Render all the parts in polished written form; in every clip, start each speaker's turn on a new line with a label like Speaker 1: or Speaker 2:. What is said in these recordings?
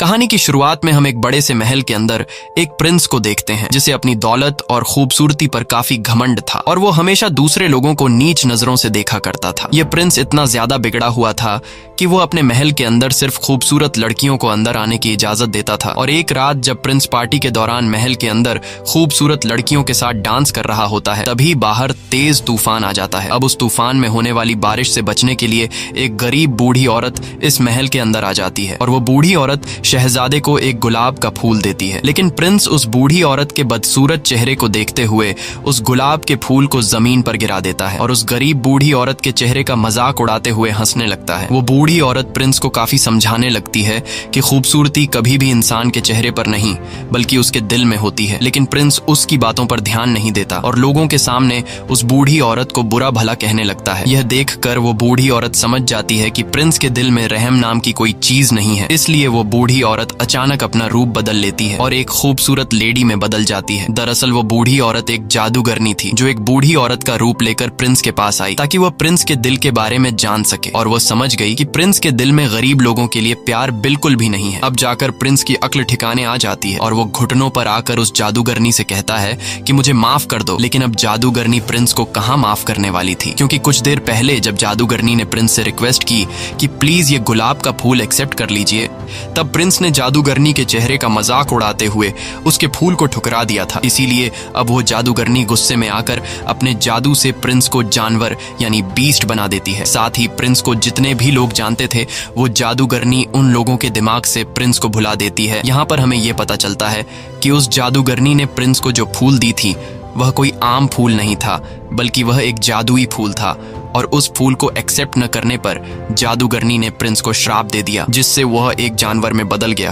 Speaker 1: कहानी की शुरुआत में हम एक बड़े से महल के अंदर एक प्रिंस को देखते हैं जिसे अपनी दौलत और खूबसूरती पर काफी घमंड था और वो हमेशा दूसरे लोगों को नीच नजरों से देखा करता था। ये प्रिंस इतना ज्यादा बिगड़ा हुआ था कि वो अपने महल के अंदर सिर्फ खूबसूरत लड़कियों को अंदर आने की इजाजत देता था। और एक रात जब प्रिंस पार्टी के दौरान महल के अंदर खूबसूरत लड़कियों के साथ डांस कर रहा होता है, तभी बाहर तेज तूफान आ जाता है। अब उस तूफान में होने वाली बारिश से बचने के लिए एक गरीब बूढ़ी औरत इस महल के अंदर आ जाती है और वो बूढ़ी औरत शहजादे को एक गुलाब का फूल देती है। लेकिन प्रिंस उस बूढ़ी औरत के बदसूरत चेहरे को देखते हुए उस गुलाब के फूल को जमीन पर गिरा देता है और उस गरीब बूढ़ी औरत के चेहरे का मजाक उड़ाते हुए हंसने लगता है। वो बूढ़ी औरत प्रिंस को काफी समझाने लगती है कि खूबसूरती कभी भी इंसान के चेहरे पर नहीं बल्कि उसके दिल में होती है। लेकिन प्रिंस उसकी बातों पर ध्यान नहीं देता और लोगों के सामने उस बूढ़ी औरत को बुरा भला कहने लगता है। यह देखकर वो बूढ़ी औरत समझ जाती है कि प्रिंस के दिल में रहम नाम की कोई चीज नहीं है, इसलिए वो बूढ़ी औरत अचानक अपना रूप बदल लेती है और एक खूबसूरत लेडी में बदल जाती है। दरअसल वो बूढ़ी औरत एक जादूगरनी थी जो एक बूढ़ी औरत का रूप लेकर प्रिंस के पास आई ताकि वह प्रिंस के दिल के बारे में जान सके। और वो समझ गई कि प्रिंस के दिल में गरीब लोगों के लिए प्यार बिल्कुल भी नहीं है। अब जाकर प्रिंस की अक्ल ठिकाने आ जाती है और वो घुटनों पर आकर उस जादूगरनी से कहता है कि मुझे माफ कर दो। लेकिन अब जादूगरनी प्रिंस को कहाँ माफ करने वाली थी, क्योंकि कुछ देर पहले जब जादूगरनी ने प्रिंस से रिक्वेस्ट की कि प्लीज ये गुलाब का फूल एक्सेप्ट कर लीजिए, तब प्रिंस ने जादूगरनी के चेहरे का मजाक उड़ाते हुए उसके फूल को ठुकरा दिया था। इसीलिए अब वो जादूगरनी गुस्से में आकर अपने जादू से प्रिंस को जानवर यानी बीस्ट बना देती है। साथ ही प्रिंस को जितने भी लोग जानते थे वो जादूगरनी उन लोगों के दिमाग से प्रिंस को भुला देती है। यहाँ पर हमें यह पता चलता है कि उस जादूगरनी ने प्रिंस को जो फूल दी थी वह कोई आम फूल नहीं था बल्कि वह एक जादुई फूल था और उस फूल को एक्सेप्ट न करने पर जादूगरनी ने प्रिंस को श्राप दे दिया जिससे वह एक जानवर में बदल गया।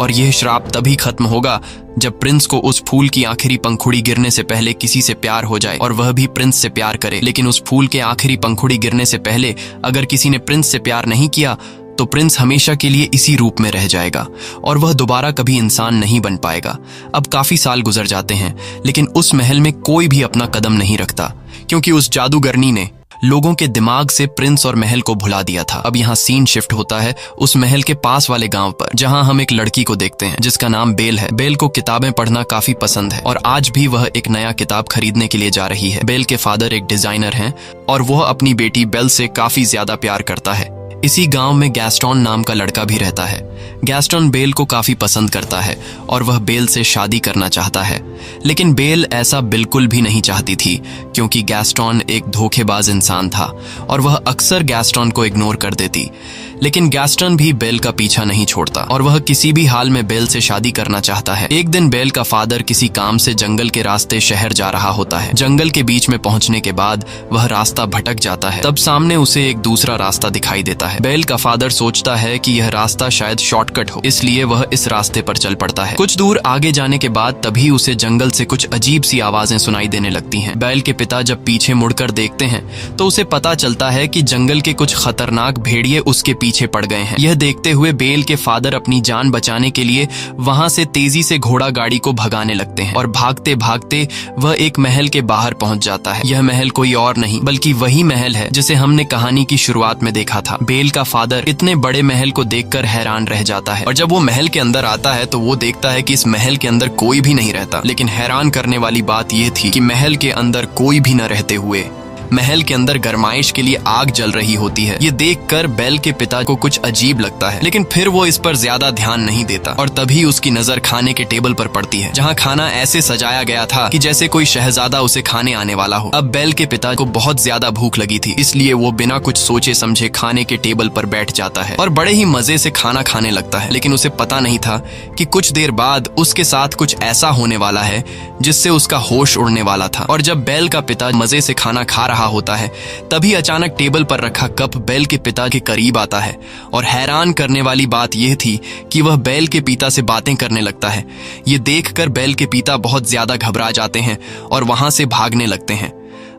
Speaker 1: और यह श्राप तभी खत्म होगा जब प्रिंस को उस फूल की आखिरी पंखुड़ी गिरने से पहले किसी से प्यार हो जाए और वह भी प्रिंस से प्यार करे। लेकिन उस फूल के आखिरी पंखुड़ी गिरने से पहले अगर किसी ने प्रिंस से प्यार नहीं किया तो प्रिंस हमेशा के लिए इसी रूप में रह जाएगा और वह दोबारा कभी इंसान नहीं बन पाएगा। अब काफी साल गुजर जाते हैं लेकिन उस महल में कोई भी अपना कदम नहीं रखता क्योंकि उस जादूगरनी ने लोगों के दिमाग से प्रिंस और महल को भुला दिया था। अब यहाँ सीन शिफ्ट होता है उस महल के पास वाले गांव पर जहाँ हम एक लड़की को देखते हैं जिसका नाम बेल है। बेल को किताबें पढ़ना काफी पसंद है और आज भी वह एक नया किताब खरीदने के लिए जा रही है। बेल के फादर एक डिजाइनर हैं और वह अपनी बेटी बेल से काफी ज्यादा प्यार करता है। इसी गांव में गैस्टोन नाम का लड़का भी रहता है। गैस्टोन बेल को काफी पसंद करता है और वह बेल से शादी करना चाहता है, लेकिन बेल ऐसा बिल्कुल भी नहीं चाहती थी क्योंकि गैस्टोन एक धोखेबाज इंसान था और वह अक्सर गैस्टोन को इग्नोर कर देती। लेकिन गैस्टोन भी बेल का पीछा नहीं छोड़ता और वह किसी भी हाल में बेल से शादी करना चाहता है। एक दिन बेल का फादर किसी काम से जंगल के रास्ते शहर जा रहा होता है। जंगल के बीच में पहुंचने के बाद वह रास्ता भटक जाता है। तब सामने उसे एक दूसरा रास्ता दिखाई देता है। बेल का फादर सोचता है कि यह रास्ता शायद शॉर्टकट हो, इसलिए वह इस रास्ते पर चल पड़ता है। कुछ दूर आगे जाने के बाद तभी उसे जंगल से कुछ अजीब सी आवाजें सुनाई देने लगती हैं। बेल के पिता जब पीछे मुड़कर देखते हैं तो उसे पता चलता है कि जंगल के कुछ खतरनाक भेड़िए उसके पीछे पड़ गए हैं। यह देखते हुए बेल के फादर अपनी जान बचाने के लिए वहां से तेजी से घोड़ा गाड़ी को भगाने लगते हैं और भागते भागते वह एक महल के बाहर पहुंच जाता है। यह महल कोई और नहीं बल्कि वही महल है जिसे हमने कहानी की शुरुआत में देखा था। बेल का फादर इतने बड़े महल को देखकर हैरान रह जाता है और जब वो महल के अंदर आता है तो वो देखता है कि इस महल के अंदर कोई भी नहीं रहता। लेकिन हैरान करने वाली बात यह थी कि महल के अंदर कोई भी न रहते हुए महल के अंदर गरमाइश के लिए आग जल रही होती है। ये देखकर बेल के पिता को कुछ अजीब लगता है, लेकिन फिर वो इस पर ज्यादा ध्यान नहीं देता और तभी उसकी नजर खाने के टेबल पर पड़ती है जहाँ खाना ऐसे सजाया गया था कि जैसे कोई शहजादा उसे खाने आने वाला हो। अब बेल के पिता को बहुत ज्यादा भूख लगी थी, इसलिए वो बिना कुछ सोचे समझे खाने के टेबल पर बैठ जाता है और बड़े ही मजे से खाना खाने लगता है। लेकिन उसे पता नहीं था कि कुछ देर बाद उसके साथ कुछ ऐसा होने वाला है जिससे उसका होश उड़ने वाला था। और जब बेल का पिता मजे से खाना खा रहा होता है तभी अचानक टेबल पर रखा कप बेल के पिता के करीब आता है और हैरान करने वाली बात यह थी कि वह बेल के पिता से बातें करने लगता है। ये देखकर बेल के पिता बहुत ज्यादा घबरा जाते हैं और वहां से भागने लगते हैं।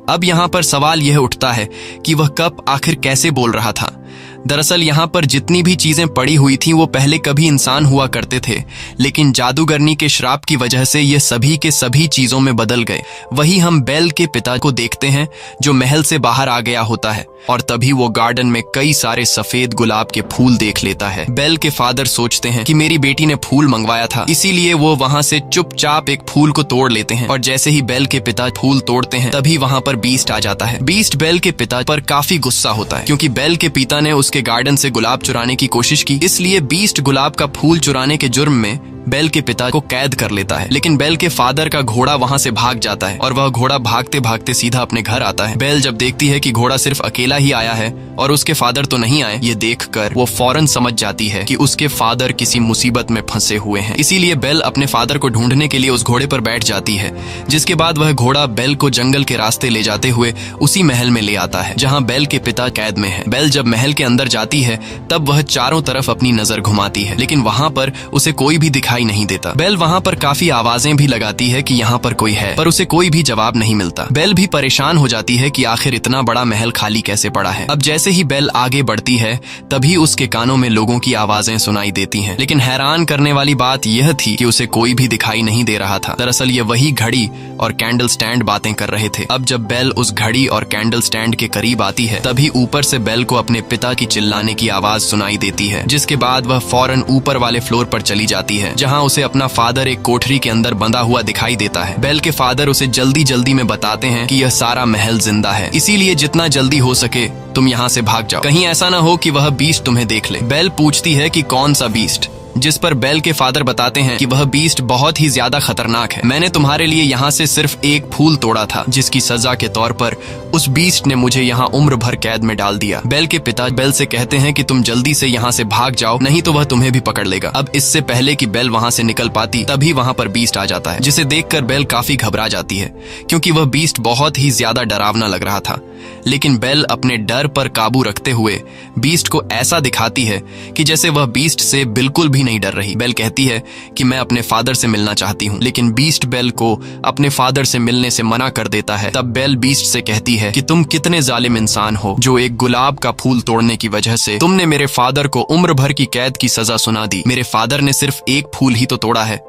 Speaker 1: अब यहाँ पर सवाल यह उठता है कि वह कप आखिर कैसे बोल रहा था। दरअसल यहाँ पर जितनी भी चीजें पड़ी हुई थी वो पहले कभी इंसान हुआ करते थे, लेकिन जादूगरनी के श्राप की वजह से ये सभी के सभी चीजों में बदल गए। वही हम बेल के पिता को देखते हैं जो महल से बाहर आ गया होता है और तभी वो गार्डन में कई सारे सफेद गुलाब के फूल देख लेता है। बेल के फादर सोचते हैं कि मेरी बेटी ने फूल मंगवाया था, इसीलिए वो वहाँ से चुपचाप एक फूल को तोड़ लेते हैं और जैसे ही बेल के पिता फूल तोड़ते हैं तभी वहाँ पर बीस्ट आ जाता है। बीस्ट बेल के पिता पर काफी गुस्सा होता है क्योंकि बेल के पिता ने उसके गार्डन से गुलाब चुराने की कोशिश की, इसलिए बीस्ट गुलाब का फूल चुराने के जुर्म में बेल के पिता को कैद कर लेता है। लेकिन बेल के फादर का घोड़ा वहाँ से भाग जाता है और वह घोड़ा भागते भागते सीधा अपने घर आता है। बेल जब देखती है कि घोड़ा सिर्फ अकेला ही आया है और उसके फादर तो नहीं आए, ये देखकर वो फौरन समझ जाती है कि उसके फादर किसी मुसीबत में फंसे हुए हैं। इसीलिए बेल अपने फादर को ढूंढने के लिए उस घोड़े पर बैठ जाती है, जिसके बाद वह घोड़ा बेल को जंगल के रास्ते ले जाते हुए उसी महल में ले आता है जहाँ बेल के पिता कैद में है। बेल जब महल के अंदर जाती है तब वह चारों तरफ अपनी नजर घुमाती है, लेकिन वहाँ पर उसे कोई भी दिखाई नहीं देता। बेल वहाँ पर काफी आवाजें भी लगाती है कि यहाँ पर कोई है, पर उसे कोई भी जवाब नहीं मिलता। बेल भी परेशान हो जाती है कि आखिर इतना बड़ा महल खाली कैसे पड़ा है। अब जैसे ही बेल आगे बढ़ती है तभी उसके कानों में लोगों की आवाजें सुनाई देती हैं, लेकिन हैरान करने वाली बात यह थी कि उसे कोई भी दिखाई नहीं दे रहा था। दरअसल ये वही घड़ी और कैंडल स्टैंड बातें कर रहे थे। अब जब बेल उस घड़ी और कैंडल स्टैंड के करीब आती है तभी ऊपर से बेल को अपने पिता की चिल्लाने की आवाज सुनाई देती है, जिसके बाद वह फौरन ऊपर वाले फ्लोर पर चली जाती है जहाँ उसे अपना फादर एक कोठरी के अंदर बंधा हुआ दिखाई देता है। बेल के फादर उसे जल्दी जल्दी में बताते हैं कि यह सारा महल जिंदा है, इसीलिए जितना जल्दी हो सके तुम यहाँ से भाग जाओ, कहीं ऐसा ना हो कि वह बीस्ट तुम्हें देख ले। बेल पूछती है कि कौन सा बीस्ट, जिस पर बेल के फादर बताते हैं कि वह बीस्ट बहुत ही ज्यादा खतरनाक है। मैंने तुम्हारे लिए यहाँ से सिर्फ एक फूल तोड़ा था, जिसकी सजा के तौर पर उस बीस्ट ने मुझे यहाँ उम्र भर कैद में डाल दिया। बेल के पिता बेल से कहते हैं कि तुम जल्दी से यहाँ से भाग जाओ, नहीं तो वह तुम्हें भी पकड़ लेगा। अब इससे पहले कि बेल वहाँ से निकल पाती तभी वहाँ पर बीस्ट आ जाता है, जिसे देखकर बेल काफी घबरा जाती है क्योंकि वह बीस्ट बहुत ही ज्यादा डरावना लग रहा था। लेकिन बेल अपने डर पर काबू रखते हुए बीस्ट को ऐसा दिखाती है कि जैसे वह बीस्ट से बिल्कुल भी नहीं डर रही। बेल कहती है कि मैं अपने फादर से मिलना चाहती हूँ, लेकिन बीस्ट बेल को अपने फादर से मिलने से मना कर देता है। तब बेल बीस्ट से कहती है कि तुम कितने जालिम इंसान हो जो एक गुलाब का फूल तोड़ने की वजह से तुमने मेरे फादर को उम्र भर की कैद की सजा सुना दी। मेरे फादर ने सिर्फ एक फूल ही तो तोड़ा है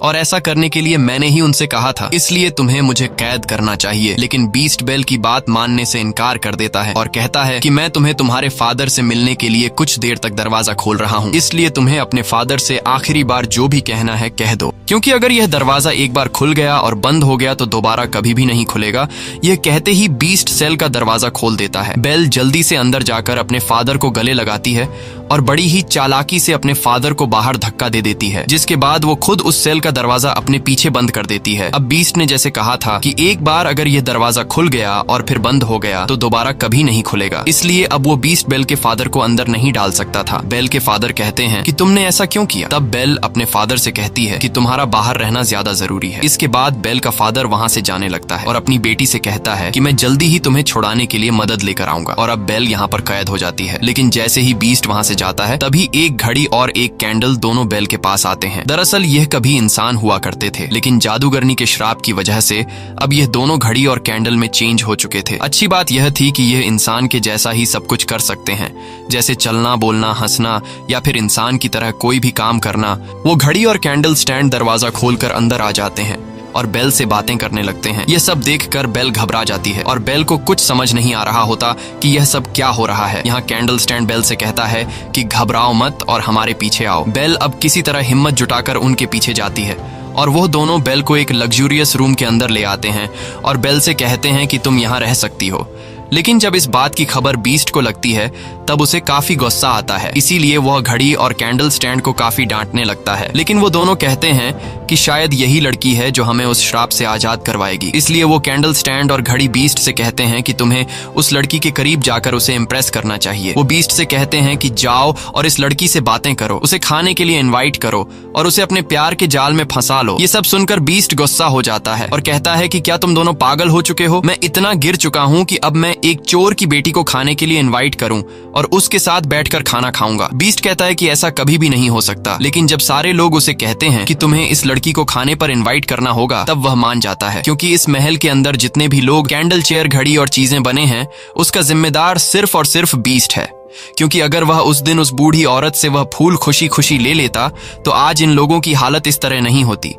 Speaker 1: और ऐसा करने के लिए मैंने ही उनसे कहा था, इसलिए तुम्हें मुझे कैद करना चाहिए। लेकिन बीस्ट बेल की बात मानने से इनकार कर देता है और कहता है कि मैं तुम्हें तुम्हारे फादर से मिलने के लिए कुछ देर तक दरवाजा खोल रहा हूँ, इसलिए तुम्हें अपने फादर से आखिरी बार जो भी कहना है कह दो, क्योंकि अगर यह दरवाजा एक बार खुल गया और बंद हो गया तो दोबारा कभी भी नहीं खुलेगा। यह कहते ही बीस्ट सेल का दरवाजा खोल देता है। बेल जल्दी से अंदर जाकर अपने फादर को गले लगाती है और बड़ी ही चालाकी से अपने फादर को बाहर धक्का दे देती है, जिसके बाद वो खुद उस सेल का दरवाजा अपने पीछे बंद कर देती है। अब बीस्ट ने जैसे कहा था कि एक बार अगर यह दरवाजा खुल गया और फिर बंद हो गया तो दोबारा कभी नहीं खुलेगा, इसलिए अब वो बीस्ट बेल के फादर को अंदर नहीं डाल सकता था। बेल के फादर कहते हैं कि तुमने ऐसा क्यों किया? तब बेल अपने फादर से कहती है कि तुम्हारा बाहर रहना ज्यादा जरूरी है। इसके बाद बेल का फादर वहाँ से जाने लगता है और अपनी बेटी से कहता है कि मैं जल्दी ही तुम्हें छुड़ाने के लिए मदद लेकर आऊंगा। और अब बेल यहाँ पर कैद हो जाती है। लेकिन जैसे ही बीस्ट वहाँ से जाता है तभी एक घड़ी और एक कैंडल दोनों बेल के पास आते हैं। दरअसल यह कभी इंसान हुआ करते थे, लेकिन जादूगरनी के श्राप की वजह से अब यह दोनों घड़ी और कैंडल में चेंज हो चुके थे। अच्छी बात यह थी कि यह इंसान के जैसा ही सब कुछ कर सकते हैं, जैसे चलना, बोलना, हंसना या फिर इंसान की तरह कोई भी काम करना। वो घड़ी और कैंडल स्टैंड दरवाजा खोलकर अंदर आ जाते हैं और बेल से बातें करने लगते हैं। यह सब देखकर बेल घबरा जाती है और बेल को कुछ समझ नहीं आ रहा होता कि यह सब क्या हो रहा है। यहाँ कैंडल स्टैंड बेल से कहता है कि घबराओ मत और हमारे पीछे आओ। बेल अब किसी तरह हिम्मत जुटाकर उनके पीछे जाती है और वो दोनों बेल को एक लग्जूरियस रूम के अंदर ले आते हैं और बेल से कहते हैं कि तुम यहाँ रह सकती हो। लेकिन जब इस बात की खबर बीस्ट को लगती है तब उसे काफी गुस्सा आता है, इसीलिए वह घड़ी और कैंडल स्टैंड को काफी डांटने लगता है। लेकिन वो दोनों कहते हैं कि शायद यही लड़की है जो हमें उस श्राप से आजाद करवाएगी। इसलिए वो कैंडल स्टैंड और घड़ी बीस्ट से कहते हैं कि तुम्हें उस लड़की के करीब जाकर उसे इम्प्रेस करना चाहिए। वो बीस्ट से कहते हैं कि जाओ और इस लड़की से बातें करो, उसे खाने के लिए इन्वाइट करो और उसे अपने प्यार के जाल में फंसा लो। ये सब सुनकर बीस्ट गुस्सा हो जाता है और कहता है कि क्या तुम दोनों पागल हो चुके हो? मैं इतना गिर चुका हूँ कि अब मैं एक चोर की बेटी को खाने के लिए इनवाइट करूं और उसके साथ बैठकर खाना खाऊंगा। बीस्ट कहता है कि ऐसा कभी भी नहीं हो सकता, लेकिन जब सारे लोग उसे कहते हैं कि तुम्हें इस लड़की को खाने पर इनवाइट करना होगा, तब वह मान जाता है, क्योंकि इस महल के अंदर जितने भी लोग कैंडल चेयर, घड़ी और चीजें बने हैं, उसका जिम्मेदार सिर्फ और सिर्फ बीस्ट है। क्योंकि अगर वह उस दिन उस बूढ़ी औरत से वह फूल खुशी खुशी ले लेता तो आज इन लोगों की हालत इस तरह नहीं होती।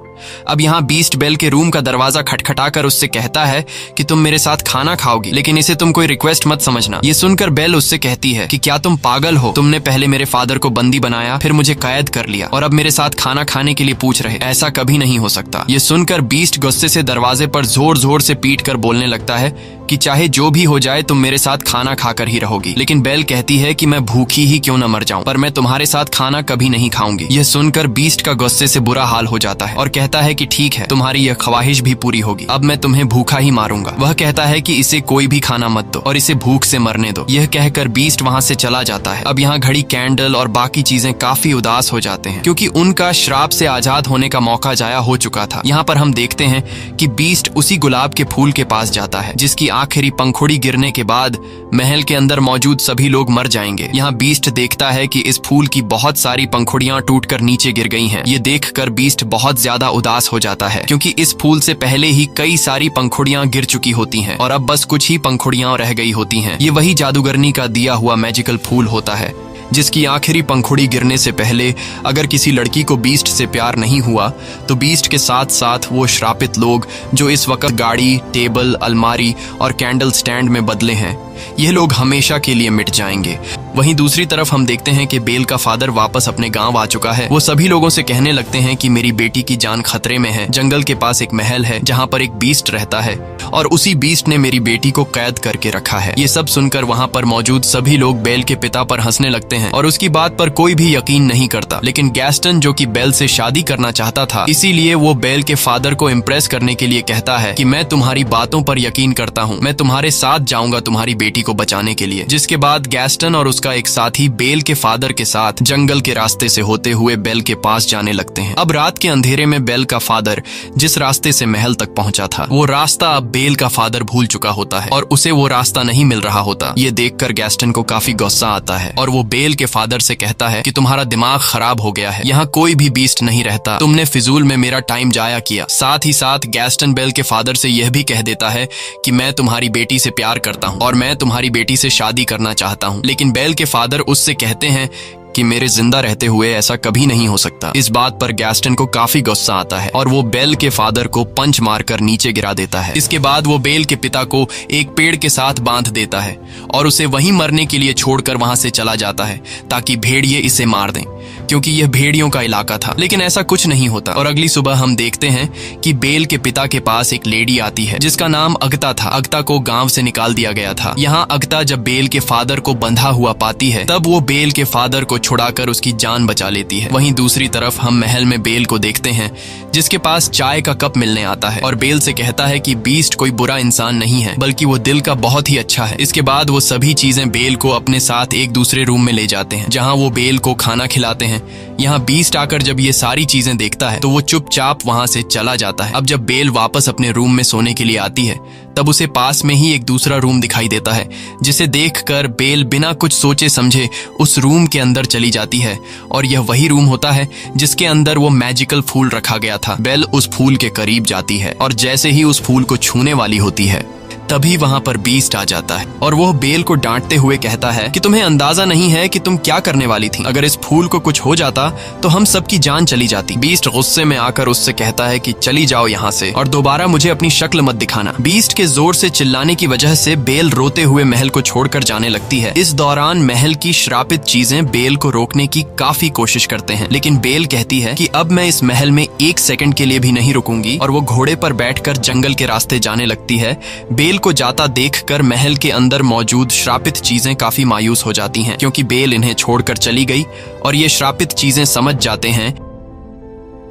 Speaker 1: अब यहाँ बीस्ट बेल के रूम का दरवाजा खटखटाकर उससे कहता है कि तुम मेरे साथ खाना खाओगी, लेकिन इसे तुम कोई रिक्वेस्ट मत समझना। ये सुनकर बेल उससे कहती है कि क्या तुम पागल हो? तुमने पहले मेरे फादर को बंदी बनाया, फिर मुझे कैद कर लिया और अब मेरे साथ खाना खाने के लिए पूछ रहे। ऐसा कभी नहीं हो सकता। ये सुनकर बीस्ट गुस्से से दरवाजे पर जोर जोर से पीट कर बोलने लगता है कि चाहे जो भी हो जाए तुम मेरे साथ खाना खाकर ही रहोगी। लेकिन बेल कहती है कि मैं भूखी ही क्यों न मर जाऊं, पर मैं तुम्हारे साथ खाना कभी नहीं खाऊंगी। यह सुनकर बीस्ट का गुस्से से बुरा हाल हो जाता है और कहता है कि ठीक है, तुम्हारी यह ख्वाहिश भी पूरी होगी, अब मैं तुम्हें भूखा ही मारूंगा। वह कहता है कि इसे कोई भी खाना मत दो और इसे भूख से मरने दो। यह कहकर बीस्ट वहां से चला जाता है। अब यहाँ घड़ी, कैंडल और बाकी चीजें काफी उदास हो जाते हैं, क्योंकि उनका श्राप से आजाद होने का मौका जाया हो चुका था। यहाँ पर हम देखते हैं कि बीस्ट उसी गुलाब के फूल के पास जाता है जिसकी आखिरी पंखुड़ी गिरने के बाद महल के अंदर मौजूद सभी लोग मर जाएंगे। यहाँ बीस्ट देखता है कि इस फूल की बहुत सारी पंखुड़ियां टूटकर नीचे गिर गई हैं। ये देखकर बीस्ट बहुत ज्यादा उदास हो जाता है, क्योंकि इस फूल से पहले ही कई सारी पंखुड़ियां गिर चुकी होती हैं और अब बस कुछ ही पंखुड़ियां रह गई होती हैं। ये वही जादूगरनी का दिया हुआ मैजिकल फूल होता है जिसकी आखिरी पंखुड़ी गिरने से पहले अगर किसी लड़की को बीस्ट से प्यार नहीं हुआ तो बीस्ट के साथ साथ वो श्रापित लोग जो इस वक्त गाड़ी, टेबल, अलमारी और कैंडल स्टैंड में बदले हैं, यह लोग हमेशा के लिए मिट जाएंगे। वहीं दूसरी तरफ हम देखते हैं कि बेल का फादर वापस अपने गांव आ चुका है। वो सभी लोगों से कहने लगते हैं कि मेरी बेटी की जान खतरे में है। जंगल के पास एक महल है जहां पर एक बीस्ट रहता है और उसी बीस्ट ने मेरी बेटी को कैद करके रखा है। ये सब सुनकर वहां पर मौजूद सभी लोग बेल के पिता पर हंसने लगते हैं और उसकी बात पर कोई भी यकीन नहीं करता। लेकिन गैस्टन, जो कि बेल से शादी करना चाहता था, इसीलिए वो बेल के फादर को इम्प्रेस करने के लिए कहता है कि मैं तुम्हारी बातों पर यकीन करता हूँ, मैं तुम्हारे साथ जाऊंगा तुम्हारी बेटी को बचाने के लिए। जिसके बाद गैस्टन और उसका एक साथी बेल के फादर के साथ जंगल के रास्ते से होते हुए बेल के पास जाने लगते हैं। अब रात के अंधेरे में बेल का फादर जिस रास्ते से महल तक पहुंचा था, वो रास्ता अब बेल का फादर भूल चुका होता है और उसे वो रास्ता नहीं मिल रहा होता। ये देखकर गैस्टन को काफी गुस्सा आता है और वो बेल के फादर से कहता है कि तुम्हारा दिमाग खराब हो गया है, यहाँ कोई भी बीस्ट नहीं रहता, तुमने फिजूल में मेरा टाइम जाया किया। साथ ही साथ गैस्टन बेल के फादर से यह भी कह देता है कि मैं तुम्हारी बेटी से प्यार करता हूँ और मैं तुम्हारी बेटी से शादी करना चाहता हूँ। लेकिन बेल के फादर उससे कहते हैं कि मेरे जिंदा रहते हुए ऐसा कभी नहीं हो सकता। इस बात पर गैस्टन को काफी गुस्सा आता है और वो बेल के फादर को पंच मारकर नीचे गिरा देता है। इसके बाद वो बेल के पिता को एक पेड़ के साथ बांध देता है और उसे वहीं मरने के लिए छोड़कर वहां से चला जाता है ताकि भेड़िए इसे मार दें, क्योंकि यह भेड़ियों का इलाका था। लेकिन ऐसा कुछ नहीं होता और अगली सुबह हम देखते हैं कि बेल के पिता के पास एक लेडी आती है जिसका नाम अगता था। अगता को गांव से निकाल दिया गया था। यहाँ अगता जब बेल के फादर को बंधा हुआ पाती है तब वो बेल के फादर को छुड़ाकर उसकी जान बचा लेती है। वहीं दूसरी तरफ हम महल में बेल को देखते हैं जिसके पास चाय का कप मिलने आता है और बेल से कहता है कि बीस्ट कोई बुरा इंसान नहीं है, बल्कि वो दिल का बहुत ही अच्छा है। इसके बाद वो सभी चीजें बेल को अपने साथ एक दूसरे रूम में ले जाते हैं जहाँ वो बेल को खाना खिलाते हैं। यहाँ बीस्ट आकर जब ये सारी चीजें देखता है तो वो चुपचाप वहां से चला जाता है। अब जब बेल वापस अपने रूम में सोने के लिए आती है तब उसे पास में ही एक दूसरा रूम दिखाई देता है, जिसे देखकर बेल बिना कुछ सोचे समझे उस रूम के अंदर चली जाती है और यह वही रूम होता है जिसके अंदर वो मैजिकल फूल रखा गया था। बेल उस फूल के करीब जाती है और जैसे ही उस फूल को छूने वाली होती है तभी वहां पर बीस्ट आ जाता है और वो बेल को डांटते हुए कहता है कि तुम्हें अंदाजा नहीं है कि तुम क्या करने वाली थी। अगर इस फूल को कुछ हो जाता तो हम सबकी जान चली जाती। बीस्ट गुस्से में आकर उससे कहता है कि चली जाओ यहाँ से और दोबारा मुझे अपनी शक्ल मत दिखाना। बीस्ट के जोर से चिल्लाने की वजह से बेल रोते हुए महल को छोड़कर जाने लगती है। इस दौरान महल की श्रापित चीजें बेल को रोकने की काफी कोशिश करते हैं, लेकिन बेल कहती है कि अब मैं इस महल में एक सेकंड के लिए भी नहीं रुकूंगी और वो घोड़े पर बैठकर जंगल के रास्ते जाने लगती है। बेल को जाता देखकर महल के अंदर मौजूद श्रापित चीजें काफी मायूस हो जाती हैं, क्योंकि बेल इन्हें छोड़कर चली गई और ये श्रापित चीजें समझ जाते हैं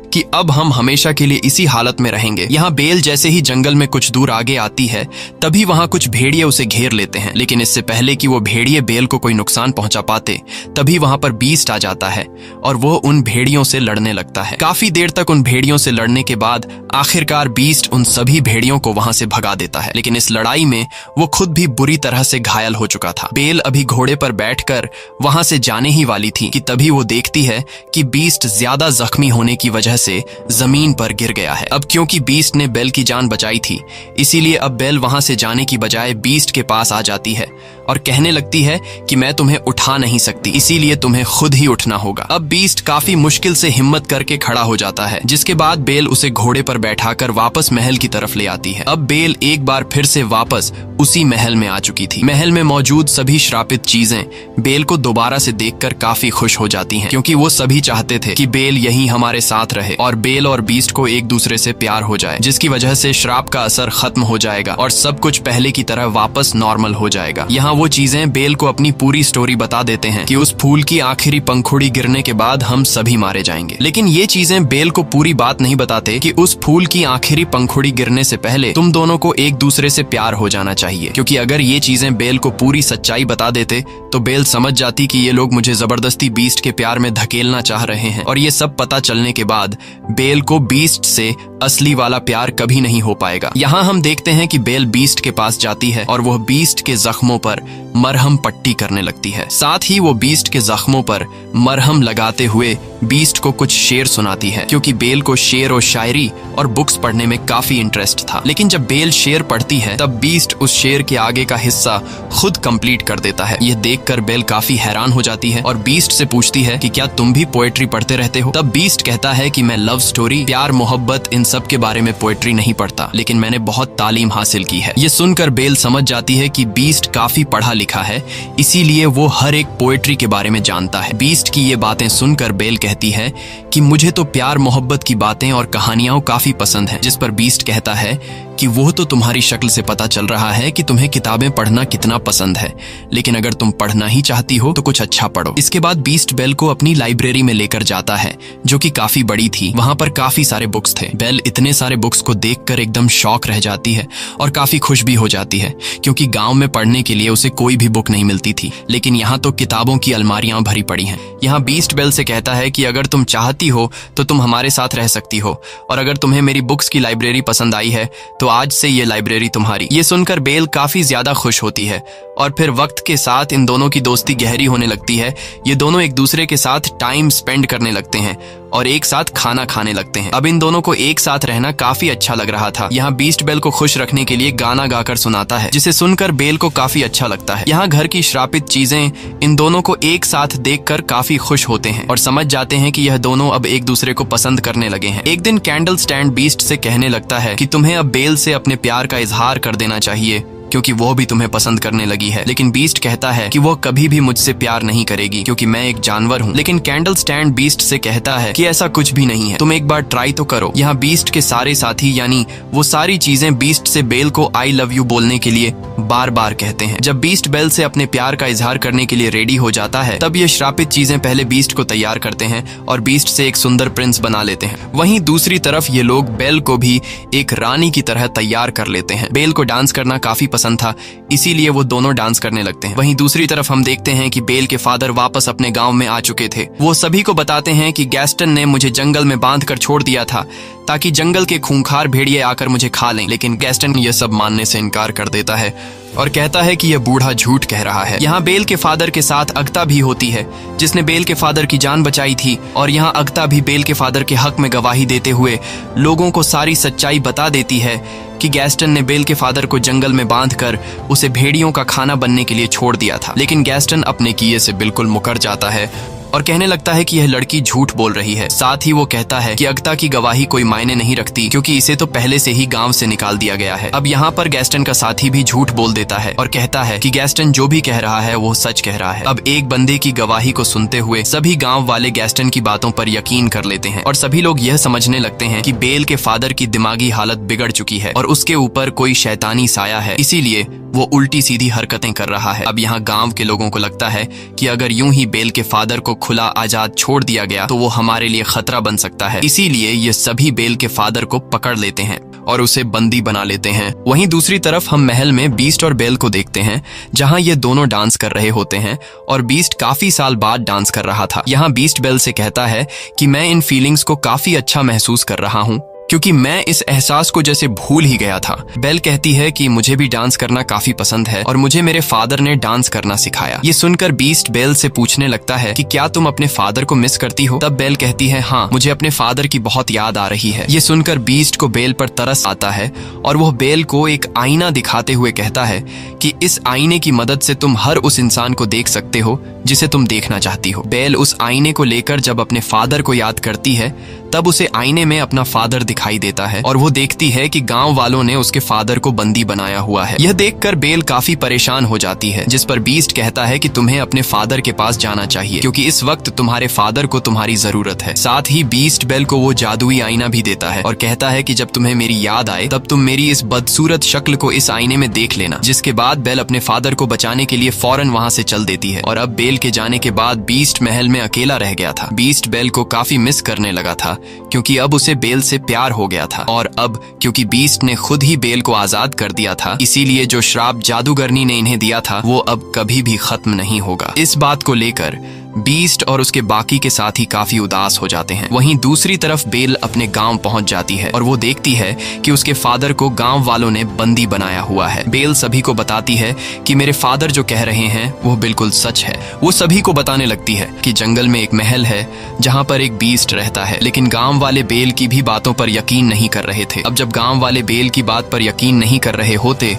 Speaker 1: कि अब हम हमेशा के लिए इसी हालत में रहेंगे। यहाँ बेल जैसे ही जंगल में कुछ दूर आगे आती है तभी वहां कुछ भेड़िए उसे घेर लेते हैं, लेकिन इससे पहले कि वो भेड़िए बेल को कोई नुकसान पहुंचा पाते तभी वहां पर बीस्ट आ जाता है और वो उन भेड़ियों से लड़ने लगता है। काफी देर तक उन भेड़ियों से लड़ने के बाद आखिरकार बीस्ट उन सभी भेड़ियों को वहां से भगा देता है, लेकिन इस लड़ाई में वो खुद भी बुरी तरह से घायल हो चुका था। बेल अभी घोड़े पर बैठकर वहां से जाने ही वाली थी कि तभी वो देखती है कि बीस्ट ज्यादा जख्मी होने की वजह से जमीन पर गिर गया है। अब क्योंकि बीस्ट ने बेल की जान बचाई थी, इसीलिए अब बेल वहां से जाने की बजाय बीस्ट के पास आ जाती है और कहने लगती है कि मैं तुम्हें उठा नहीं सकती, इसीलिए तुम्हें खुद ही उठना होगा। अब बीस्ट काफी मुश्किल से हिम्मत करके खड़ा हो जाता है, जिसके बाद बेल उसे घोड़े पर बैठाकर वापस महल की तरफ ले आती है। अब बेल एक बार फिर से वापस उसी महल में आ चुकी थी। महल में मौजूद सभी श्रापित चीजें बेल को दोबारा से देखकर काफी खुश हो जाती हैं, क्योंकि वो सभी चाहते थे कि बेल यहीं हमारे साथ रहे और बेल और बीस्ट को एक दूसरे से प्यार हो जाए, जिसकी वजह से श्राप का असर खत्म हो जाएगा और सब कुछ पहले की तरह वापस नॉर्मल हो जाएगा। यहाँ वो चीजें बेल को अपनी पूरी स्टोरी बता देते हैं कि उस फूल की आखिरी पंखुड़ी गिरने के बाद हम सभी मारे जाएंगे, लेकिन ये चीजें बेल को पूरी बात नहीं बताते कि उस फूल की आखिरी पंखुड़ी गिरने से पहले तुम दोनों को एक दूसरे से प्यार हो जाना चाहिए, क्योंकि अगर ये चीजें बेल को पूरी सच्चाई बता देते तो बेल समझ जाती कि ये लोग मुझे जबरदस्ती बीस्ट के प्यार में धकेलना चाह रहे हैं, और ये सब पता चलने के बाद बेल को बीस्ट से असली वाला प्यार कभी नहीं हो पाएगा। यहाँ हम देखते हैं कि बेल बीस्ट के पास जाती है और वह बीस्ट के जख्मों पर मरहम पट्टी करने लगती है। साथ ही वो बीस्ट के जख्मों पर मरहम लगाते हुए बीस्ट को कुछ शेर सुनाती है, क्योंकि बेल को शेर और शायरी और बुक्स पढ़ने में काफी इंटरेस्ट था। लेकिन जब बेल शेर पढ़ती है तब बीस्ट उस शेर के आगे का हिस्सा खुद कंप्लीट कर देता है। यह देखकर बेल काफी हैरान हो जाती है और बीस्ट से पूछती है कि क्या तुम भी पोएट्री पढ़ते रहते हो? तब बीस्ट कहता है कि मैं लव स्टोरी, प्यार, मोहब्बत, इन सब के बारे में पोएट्री नहीं पढ़ता, लेकिन मैंने बहुत तालीम हासिल की है। ये सुनकर बेल समझ जाती है कि बीस्ट काफी पढ़ा लिखा है, इसीलिए वो हर एक पोएट्री के बारे में जानता है। बीस्ट की ये बातें सुनकर बेल कहती है कि मुझे तो प्यार मोहब्बत की बातें और कहानियां काफी पसंद हैं, जिस पर बीस्ट कहता है कि वो तो तुम्हारी शक्ल से पता चल रहा है कि तुम्हें किताबें पढ़ना कितना पसंद है, लेकिन अगर तुम पढ़ना ही चाहती हो तो कुछ अच्छा पढ़ो। इसके बाद बीस्ट बेल को अपनी लाइब्रेरी में लेकर जाता है, जो कि काफी बड़ी थी। वहां पर काफी सारे बुक्स थे। बेल इतने सारे बुक्स को देखकर एकदम शॉक रह जाती है और काफी खुश भी हो जाती है, क्योंकि गांव में पढ़ने के लिए उसे कोई भी बुक नहीं मिलती थी, लेकिन यहाँ तो किताबों की अलमारियां भरी पड़ी हैं। यहाँ बीस्ट बेल से कहता है कि अगर तुम चाहती हो तो तुम हमारे साथ रह सकती हो, और अगर तुम्हें मेरी बुक्स की लाइब्रेरी पसंद आई है तो आज से ये लाइब्रेरी तुम्हारी। ये सुनकर बेल काफी ज्यादा खुश होती है और फिर वक्त के साथ इन दोनों की दोस्ती गहरी होने लगती है। ये दोनों एक दूसरे के साथ टाइम स्पेंड करने लगते हैं और एक साथ खाना खाने लगते हैं। अब इन दोनों को एक साथ रहना काफी अच्छा लग रहा था। यहाँ बीस्ट बेल को खुश रखने के लिए गाना गाकर सुनाता है, जिसे सुनकर बेल को काफी अच्छा लगता है। यहाँ घर की श्रापित चीजें इन दोनों को एक साथ देखकर काफी खुश होते हैं और समझ जाते हैं कि यह दोनों अब एक दूसरे को पसंद करने लगे हैं। एक दिन कैंडल स्टैंड बीस्ट से कहने लगता है कि तुम्हें अब बेल से अपने प्यार का इजहार कर देना चाहिए, क्योंकि वो भी तुम्हें पसंद करने लगी है। लेकिन बीस्ट कहता है कि वो कभी भी मुझसे प्यार नहीं करेगी, क्योंकि मैं एक जानवर हूँ। लेकिन कैंडल स्टैंड बीस्ट से कहता है कि ऐसा कुछ भी नहीं है, तुम एक बार ट्राई तो करो। यहाँ बीस्ट के सारे साथी यानी वो सारी चीजें बीस्ट से बेल को आई लव यू बोलने के लिए बार बार कहते हैं। जब बीस्ट बेल से अपने प्यार का इजहार करने के लिए रेडी हो जाता है तब ये श्रापित चीजें पहले बीस्ट को तैयार करते हैं और बीस्ट से एक सुंदर प्रिंस बना लेते हैं। वहीं दूसरी तरफ ये लोग बेल को भी एक रानी की तरह तैयार कर लेते हैं। बेल को डांस करना काफी पसंद था, इसीलिए वो दोनों डांस करने लगते हैं। वहीं दूसरी तरफ हम देखते हैं कि बेल के फादर वापस अपने गांव में आ चुके थे। वो सभी को बताते हैं कि गैस्टन ने मुझे जंगल में बांधकर छोड़ दिया था ताकि जंगल के खूंखार भेड़िए आकर मुझे खा लें, लेकिन गैस्टन यह सब मानने से इनकार कर देता है और कहता है कि यह बूढ़ा झूठ कह रहा है। यहाँ बेल के फादर के साथ अगता भी होती है, जिसने बेल के फादर की जान बचाई थी, और यहाँ अगता भी बेल के फादर के हक में गवाही देते हुए लोगों को सारी सच्चाई बता देती है कि गैस्टन ने बेल के फादर को जंगल में बांधकर उसे भेड़ियों का खाना बनने के लिए छोड़ दिया था। लेकिन गैस्टन अपने किए से बिल्कुल मुकर जाता है और कहने लगता है कि यह लड़की झूठ बोल रही है। साथ ही वो कहता है कि अगता की गवाही कोई मायने नहीं रखती, क्योंकि इसे तो पहले से ही गांव से निकाल दिया गया है। अब यहाँ पर गैस्टन का साथी भी झूठ बोल देता है और कहता है कि गैस्टन जो भी कह रहा है वो सच कह रहा है। अब एक बंदे की गवाही को सुनते हुए सभी गाँव वाले गैस्टन की बातों पर यकीन कर लेते हैं और सभी लोग यह समझने लगते हैं कि बेल के फादर की दिमागी हालत बिगड़ चुकी है और उसके ऊपर कोई शैतानी साया है, इसीलिए वो उल्टी सीधी हरकतें कर रहा है। अब यहाँ गांव के लोगों को लगता है कि अगर यूं ही बेल के फादर को खुला आजाद छोड़ दिया गया तो वो हमारे लिए खतरा बन सकता है। इसीलिए ये सभी बेल के फादर को पकड़ लेते हैं और उसे बंदी बना लेते हैं। वहीं दूसरी तरफ हम महल में बीस्ट और बेल को देखते हैं, जहां ये दोनों डांस कर रहे होते हैं और बीस्ट काफी साल बाद डांस कर रहा था। यहाँ बीस्ट बेल से कहता है कि मैं इन फीलिंग्स को काफी अच्छा महसूस कर रहा हूँ क्योंकि मैं इस एहसास को जैसे भूल ही गया था। बेल कहती है कि मुझे भी डांस करना काफी पसंद है और मुझे मेरे फादर ने डांस करना सिखाया। ये सुनकर बीस्ट बेल से पूछने लगता है कि क्या तुम अपने फादर को मिस करती हो? तब बेल कहती है हाँ, मुझे अपने फादर की बहुत याद आ रही है। ये सुनकर बीस्ट को बेल पर तरस आता है और वह बेल को एक आईना दिखाते हुए कहता है कि इस आईने की मदद से तुम हर उस इंसान को देख सकते हो जिसे तुम देखना चाहती हो। बेल उस आईने को लेकर जब अपने फादर को याद करती है तब उसे आईने में अपना फादर दिखाई देता है और वो देखती है कि गांव वालों ने उसके फादर को बंदी बनाया हुआ है। यह देखकर बेल काफी परेशान हो जाती है, जिस पर बीस्ट कहता है कि तुम्हें अपने फादर के पास जाना चाहिए क्योंकि इस वक्त तुम्हारे फादर को तुम्हारी जरूरत है। साथ ही बीस्ट बेल को वो जादुई आईना भी देता है और कहता है कि जब तुम्हें मेरी याद आए तब तुम मेरी इस बदसूरत शक्ल को इस आईने में देख लेना। जिसके बाद बेल अपने फादर को बचाने के लिए फौरन वहां से चल देती है और अब बेल के जाने के बाद बीस्ट महल में अकेला रह गया था। बीस्ट बेल को काफी मिस करने लगा था क्योंकि अब उसे बेल से प्यार हो गया था और अब क्योंकि बीस्ट ने खुद ही बेल को आजाद कर दिया था, इसीलिए जो श्राप जादूगरनी ने इन्हें दिया था वो अब कभी भी खत्म नहीं होगा। इस बात को लेकर बीस्ट और उसके बाकी के साथी काफी उदास हो जाते हैं। वहीं दूसरी तरफ बेल अपने गांव पहुंच जाती है और वो देखती है कि उसके फादर को गांव वालों ने बंदी बनाया हुआ है। बेल सभी को बताती है कि मेरे फादर जो कह रहे हैं वो बिल्कुल सच है। वो सभी को बताने लगती है कि जंगल में एक महल है जहां पर एक बीस्ट रहता है, लेकिन गांव वाले बेल की भी बातों पर यकीन नहीं कर रहे थे। अब जब गांव वाले बेल की बात पर यकीन नहीं कर रहे होते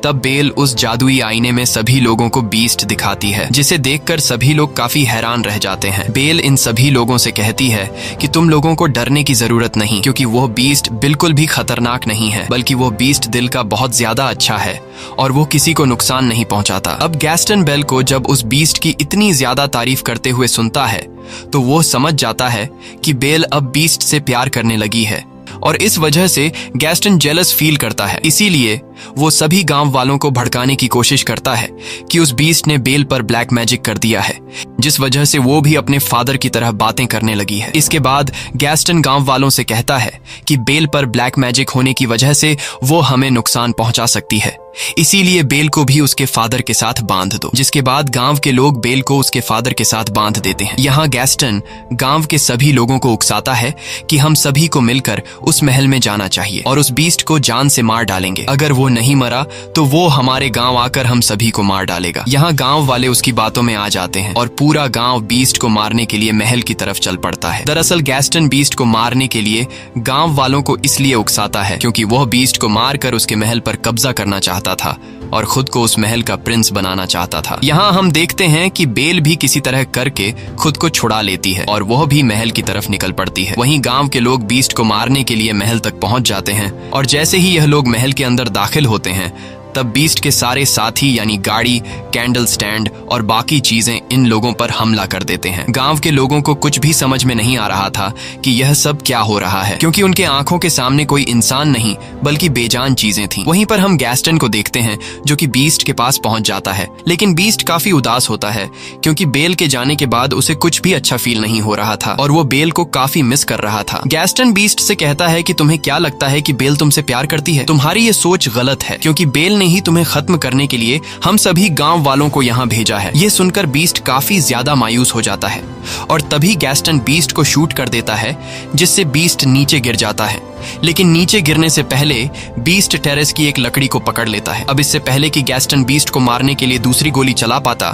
Speaker 1: तब बेल उस जादुई आईने में सभी लोगों को बीस्ट दिखाती है, जिसे देखकर सभी लोग काफी हैरान रह जाते हैं। बेल इन सभी लोगों से कहती है कि तुम लोगों को डरने की जरूरत नहीं क्योंकि वो बीस्ट बिल्कुल भी खतरनाक नहीं है, बल्कि वो बीस्ट दिल का बहुत ज्यादा अच्छा है और वो किसी को नुकसान नहीं पहुंचाता। अब गैस्टन बेल को जब उस बीस्ट की इतनी ज्यादा तारीफ करते हुए सुनता है तो वो समझ जाता है कि बेल अब बीस्ट से प्यार करने लगी है और इस वजह से गैस्टन जेलस फील करता है। इसीलिए वो सभी गांव वालों को भड़काने की कोशिश करता है कि उस बीस्ट ने बेल पर ब्लैक मैजिक कर दिया है, जिस वजह से वो भी अपने फादर की तरह बातें करने लगी है। इसके बाद गैस्टन गांव वालों से कहता है कि बेल पर ब्लैक मैजिक होने की वजह से वो हमें नुकसान पहुंचा सकती है, इसीलिए बेल को भी उसके फादर के साथ बांध दो। जिसके बाद गांव के लोग बेल को उसके फादर के साथ बांध देते हैं। यहाँ गैस्टन गांव के सभी लोगों को उकसाता है कि हम सभी को मिलकर उस महल में जाना चाहिए और उस बीस्ट को जान से मार डालेंगे। अगर वो नहीं मरा तो वो हमारे गांव आकर हम सभी को मार डालेगा। यहाँ गांव वाले उसकी बातों में आ जाते हैं और पूरा गांव बीस्ट को मारने के लिए महल की तरफ चल पड़ता है। दरअसल गैस्टन बीस्ट को मारने के लिए गांव वालों को इसलिए उकसाता है क्योंकि वह बीस्ट को मारकर उसके महल पर कब्जा करना चाहता था और खुद को उस महल का प्रिंस बनाना चाहता था। यहाँ हम देखते हैं कि बेल भी किसी तरह करके खुद को छुड़ा लेती है और वह भी महल की तरफ निकल पड़ती है। वहीं गांव के लोग बीस्ट को मारने के लिए महल तक पहुंच जाते हैं और जैसे ही यह लोग महल के अंदर दाखिल होते हैं तब बीस्ट के सारे साथी यानी गाड़ी, कैंडल स्टैंड और बाकी चीजें इन लोगों पर हमला कर देते हैं। गांव के लोगों को कुछ भी समझ में नहीं आ रहा था कि यह सब क्या हो रहा है, क्योंकि उनके आंखों के सामने कोई इंसान नहीं बल्कि बेजान चीजें थीं। वहीं पर हम गैस्टन को देखते हैं जो कि बीस्ट के पास पहुंच जाता है, लेकिन बीस्ट काफी उदास होता है क्योंकि बेल के जाने के बाद उसे कुछ भी अच्छा फील नहीं हो रहा था और वो बेल को काफी मिस कर रहा था। गैस्टन बीस्ट से कहता है कि तुम्हें क्या लगता है कि बेल तुमसे प्यार करती है? तुम्हारी ये सोच गलत है क्योंकि बेल ने ही तुम्हें खत्म करने के लिए हम सभी गांव वालों को यहाँ भेजा है। ये सुनकर बीस्ट काफी ज्यादा मायूस हो जाता है और तभी गैस्टन बीस्ट को शूट कर देता है, जिससे बीस्ट नीचे गिर जाता है। लेकिन नीचे गिरने से पहले बीस्ट टेरेस की एक लकड़ी को पकड़ लेता है। अब इससे पहले कि गैस्टन बीस्ट को मारने के लिए दूसरी गोली चला पाता,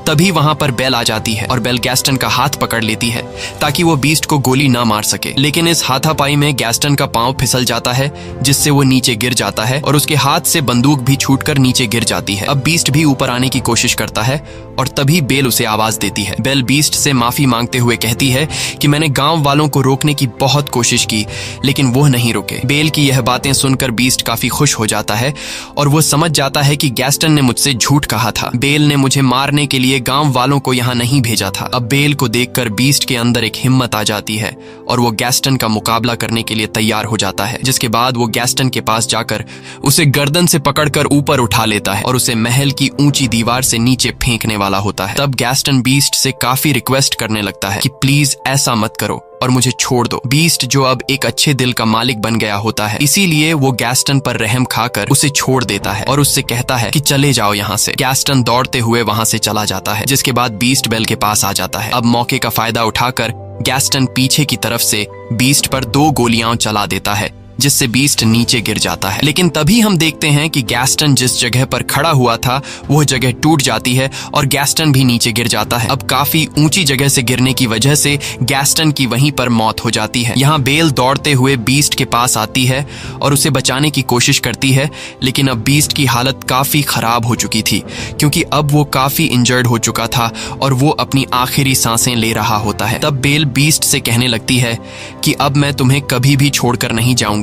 Speaker 1: तभी वहां पर बेल आ जाती है और बेल गैस्टन का हाथ पकड़ लेती है ताकि वो बीस्ट को गोली ना मार सके। लेकिन इस हाथापाई में गैस्टन का पांव फिसल जाता है, जिससे वो नीचे गिर जाता है और उसके हाथ से बंदूक भी छूटकर नीचे गिर जाती है। अब बीस्ट भी ऊपर आने की कोशिश करता है और तभी बेल उसे आवाज देती है। बेल बीस्ट से माफी मांगते हुए कहती है कि मैंने गांव वालों को रोकने की बहुत कोशिश की, लेकिन वो नहीं रुके। बेल की यह बातें सुनकर बीस्ट काफी खुश हो जाता है और वो समझ जाता है कि गैस्टन ने मुझसे झूठ कहा था। बेल ने मुझे मारने के लिए गांव वालों को यहाँ नहीं भेजा था। अब बेल को देखकर बीस्ट के अंदर एक हिम्मत आ जाती है और वो गैस्टन का मुकाबला करने के लिए तैयार हो जाता है, जिसके बाद वो गैस्टन के पास जाकर उसे गर्दन से पकड़कर ऊपर उठा लेता है और उसे महल की ऊंची दीवार से नीचे फेंकने वाला होता है। तब गैस्टन बीस्ट से काफी रिक्वेस्ट करने लगता है कि प्लीज ऐसा मत करो और मुझे छोड़ दो। बीस्ट जो अब एक अच्छे दिल का मालिक बन गया होता है, इसीलिए वो गैस्टन पर रहम खाकर उसे छोड़ देता है और उससे कहता है कि चले जाओ यहाँ से। गैस्टन दौड़ते हुए वहाँ से चला जाता है, जिसके बाद बीस्ट बेल के पास आ जाता है। अब मौके का फायदा उठाकर गैस्टन पीछे की तरफ से बीस्ट पर 2 गोलियां चला देता है, जिससे बीस्ट नीचे गिर जाता है। लेकिन तभी हम देखते हैं कि गैस्टन जिस जगह पर खड़ा हुआ था वह जगह टूट जाती है और गैस्टन भी नीचे गिर जाता है। अब काफी ऊंची जगह से गिरने की वजह से गैस्टन की वहीं पर मौत हो जाती है। यहाँ बेल दौड़ते हुए बीस्ट के पास आती है और उसे बचाने की कोशिश करती है, लेकिन अब बीस्ट की हालत काफी खराब हो चुकी थी, क्योंकि अब वो काफी इंजर्ड हो चुका था और वो अपनी आखिरी सांसें ले रहा होता है। तब बेल बीस्ट से कहने लगती है कि अब मैं तुम्हें कभी भी छोड़कर नहीं जाऊंगी।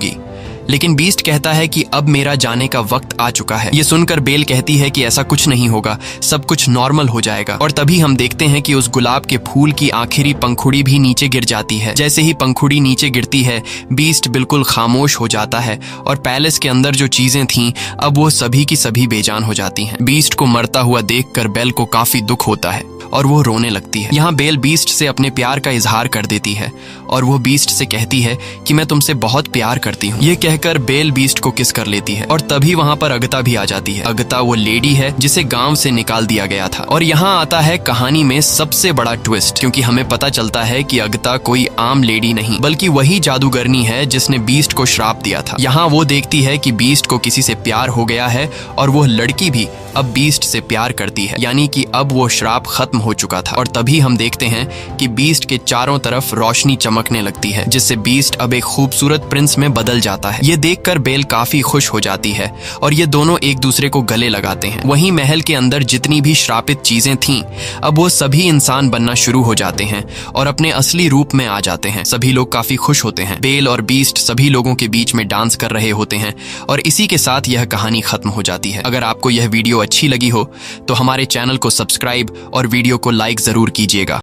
Speaker 1: लेकिन बीस्ट कहता है कि अब मेरा जाने का वक्त आ चुका है। ये सुनकर बेल कहती है कि ऐसा कुछ नहीं होगा, सब कुछ नॉर्मल हो जाएगा। और तभी हम देखते हैं कि उस गुलाब के फूल की आखिरी पंखुड़ी भी नीचे गिर जाती है। जैसे ही पंखुड़ी नीचे गिरती है, बीस्ट बिल्कुल खामोश हो जाता है और पैलेस के अंदर जो चीजें थीं अब वो सभी की सभी बेजान हो जाती हैं। बीस्ट को मरता हुआ देखकर बेल को काफी दुख होता है और वो रोने लगती है। यहाँ बेल बीस्ट से अपने प्यार का इजहार कर देती है और वो बीस्ट से कहती है कि मैं तुमसे बहुत प्यार करती हूँ। ये कहकर बेल बीस्ट को किस कर लेती है और तभी वहाँ पर अगता भी आ जाती है। अगता वो लेडी है जिसे गांव से निकाल दिया गया था। और यहाँ आता है कहानी में सबसे बड़ा ट्विस्ट, क्योंकि हमें पता चलता है कि अगता कोई आम लेडी नहीं बल्कि वही जादूगरनी है जिसने बीस्ट को श्राप दिया था। यहाँ वो देखती है कि बीस्ट को किसी से प्यार हो गया है और वो लड़की भी अब बीस्ट से प्यार करती है, यानी कि अब वो श्राप खत्म हो चुका था। और तभी हम देखते हैं कि बीस्ट के चारों तरफ रोशनी चमकने लगती है, जिससे बीस्ट अब एक खूबसूरत प्रिंस में बदल जाता है। ये देखकर बेल काफी खुश हो जाती है और ये दोनों एक दूसरे को गले लगाते हैं। वहीं महल के अंदर जितनी भी श्रापित चीजें थीं अब वो सभी इंसान बनना शुरू हो जाते हैं और अपने असली रूप में आ जाते हैं। सभी लोग काफी खुश होते हैं। बेल और बीस्ट सभी लोगों के बीच में डांस कर रहे होते हैं और इसी के साथ यह कहानी खत्म हो जाती है। अगर आपको यह वीडियो अच्छी लगी हो तो हमारे चैनल को सब्सक्राइब और वीडियो को लाइक जरूर कीजिएगा।